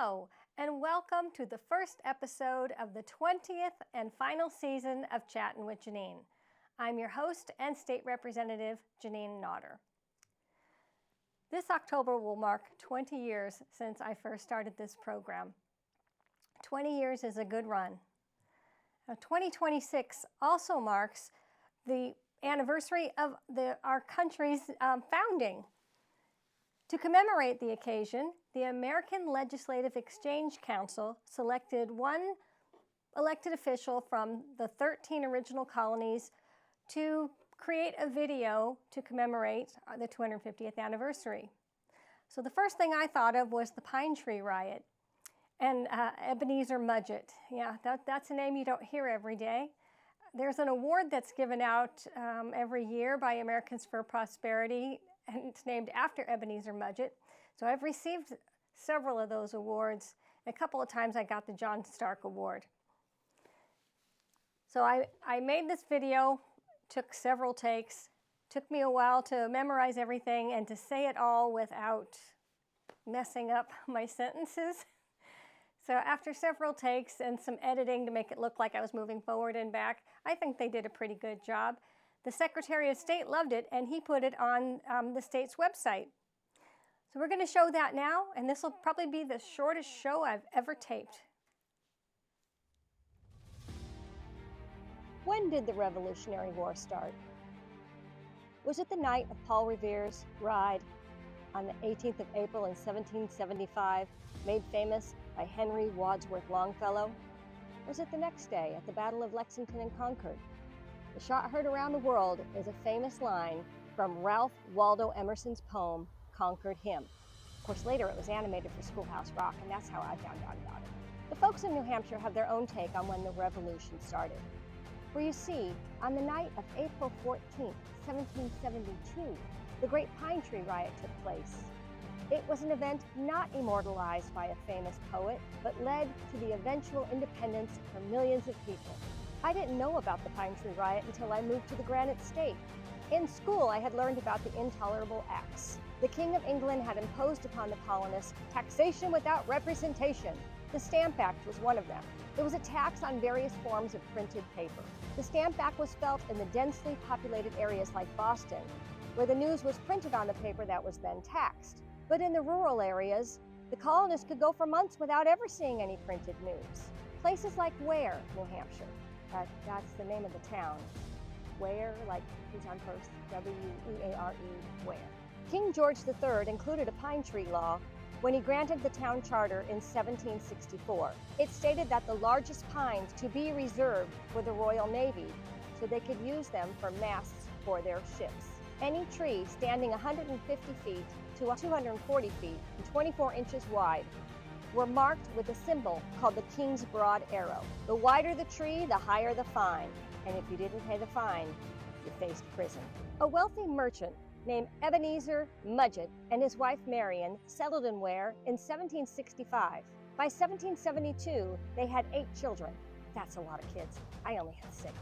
Hello, and welcome to the first episode of the 20th and final season of Chattin' with Jeanine. I'm your host and State Representative, Jeanine Notter. This October will mark 20 years since I first started this program. 20 years is a good run. Now, 2026 also marks the anniversary of our country's founding. To commemorate the occasion, the American Legislative Exchange Council selected one elected official from the 13 original colonies to create a video to commemorate the 250th anniversary. So the first thing I thought of was the Pine Tree Riot and Ebenezer Mudgett. Yeah, that's a name you don't hear every day. There's an award that's given out every year by Americans for Prosperity, and it's named after Ebenezer Mudgett. So I've received several of those awards. A couple of times I got the John Stark Award. So I made this video, took several takes, took me a while to memorize everything and to say it all without messing up my sentences. So after several takes and some editing to make it look like I was moving forward and back, I think they did a pretty good job. The Secretary of State loved it, and he put it on the state's website. So we're going to show that now, and this will probably be the shortest show I've ever taped. When did the Revolutionary War start? Was it the night of Paul Revere's ride on the 18th of April in 1775, made famous by Henry Wadsworth Longfellow? Was it the next day at the Battle of Lexington and Concord? The shot heard around the world is a famous line from Ralph Waldo Emerson's poem, Concord Hymn. Of course, later it was animated for Schoolhouse Rock, and that's how I found out about it. The folks in New Hampshire have their own take on when the Revolution started. For you see, on the night of April 14th, 1772, the Great Pine Tree Riot took place. It was an event not immortalized by a famous poet, but led to the eventual independence for millions of people. I didn't know about the Pine Tree Riot until I moved to the Granite State. In school, I had learned about the Intolerable Acts. The King of England had imposed upon the colonists taxation without representation. The Stamp Act was one of them. It was a tax on various forms of printed paper. The Stamp Act was felt in the densely populated areas like Boston, where the news was printed on the paper that was then taxed. But in the rural areas, the colonists could go for months without ever seeing any printed news. Places like Weare, New Hampshire. That's the name of the town. Weare, like who's on first, W-E-A-R-E, Weare. King George III included a pine tree law when he granted the town charter in 1764. It stated that the largest pines to be reserved for the Royal Navy so they could use them for masts for their ships. Any tree standing 150 feet to 240 feet and 24 inches wide were marked with a symbol called the King's Broad Arrow. The wider the tree, the higher the fine, and if you didn't pay the fine, you faced prison. A wealthy merchant named Ebenezer Mudgett and his wife Marion settled in Weare in 1765. By 1772, they had 8 children. That's a lot of kids. I only had 6.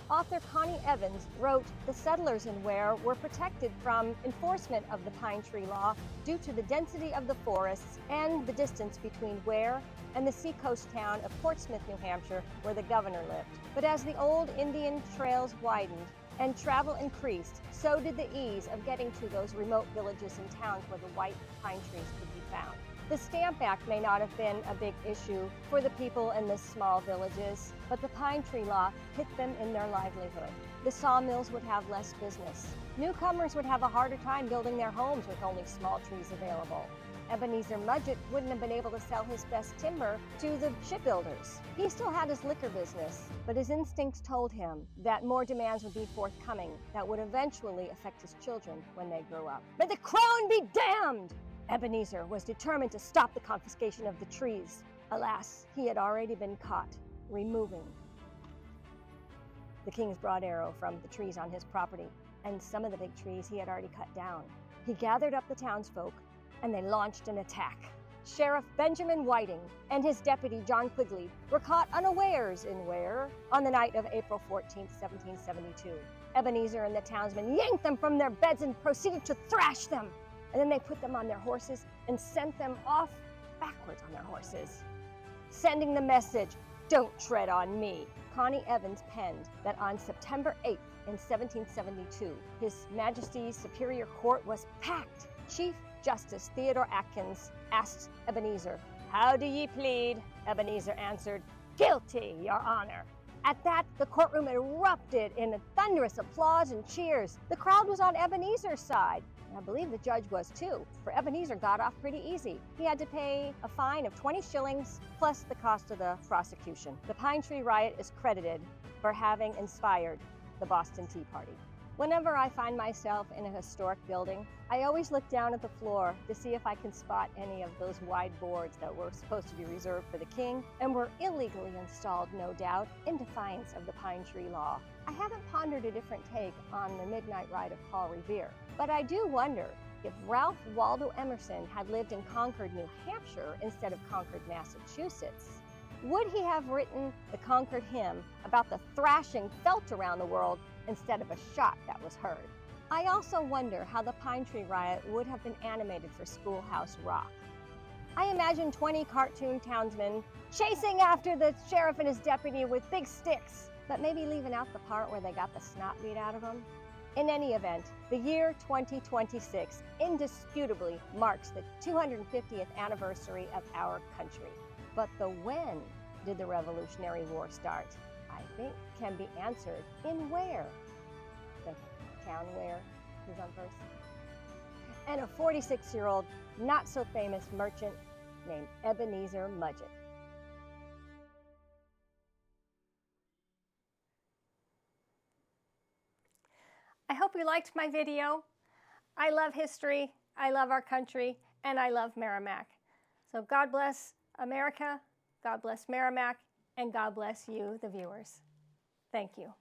Author Connie Evans wrote, "The settlers in Weare were protected from enforcement of the Pine Tree Law due to the density of the forests and the distance between Weare and the seacoast town of Portsmouth, New Hampshire, where the governor lived. But as the old Indian trails widened and travel increased, so did the ease of getting to those remote villages and towns where the white pine trees could be found." The Stamp Act may not have been a big issue for the people in the small villages, but the Pine Tree Law hit them in their livelihood. The sawmills would have less business. Newcomers would have a harder time building their homes with only small trees available. Ebenezer Mudgett wouldn't have been able to sell his best timber to the shipbuilders. He still had his liquor business, but his instincts told him that more demands would be forthcoming that would eventually affect his children when they grew up. May the crown be damned! Ebenezer was determined to stop the confiscation of the trees. Alas, he had already been caught removing the King's Broad Arrow from the trees on his property, and some of the big trees he had already cut down. He gathered up the townsfolk, and they launched an attack. Sheriff Benjamin Whiting and his deputy John Quigley were caught unawares in Weare on the night of April 14, 1772. Ebenezer and the townsmen yanked them from their beds and proceeded to thrash them. And then they put them on their horses and sent them off backwards on their horses, sending the message, "Don't tread on me." Connie Evans penned that on September 8th in 1772, His Majesty's Superior Court was packed. Chief Justice Theodore Atkins asked Ebenezer, "How do ye plead?" Ebenezer answered, "Guilty, your honor." At that, the courtroom erupted in thunderous applause and cheers. The crowd was on Ebenezer's side. And I believe the judge was too, for Ebenezer got off pretty easy. He had to pay a fine of 20 shillings plus the cost of the prosecution. The Pine Tree Riot is credited for having inspired the Boston Tea Party. Whenever I find myself in a historic building, I always look down at the floor to see if I can spot any of those wide boards that were supposed to be reserved for the king and were illegally installed, no doubt, in defiance of the Pine Tree Law. I haven't pondered a different take on the midnight ride of Paul Revere, but I do wonder if Ralph Waldo Emerson had lived in Concord, New Hampshire instead of Concord, Massachusetts. Would he have written the Concord hymn about the thrashing felt around the world instead of a shot that was heard? I also wonder how the Pine Tree Riot would have been animated for Schoolhouse Rock. I imagine 20 cartoon townsmen chasing after the sheriff and his deputy with big sticks, but maybe leaving out the part where they got the snot beat out of them. In any event, the year 2026 indisputably marks the 250th anniversary of our country. But the when did the Revolutionary War start, I think, can be answered in Weare, the town Weare, who's on first, and a 46-year-old, not-so-famous merchant named Ebenezer Mudgett. I hope you liked my video. I love history, I love our country, and I love Merrimack. So God bless America, God bless Merrimack, and God bless you, the viewers. Thank you.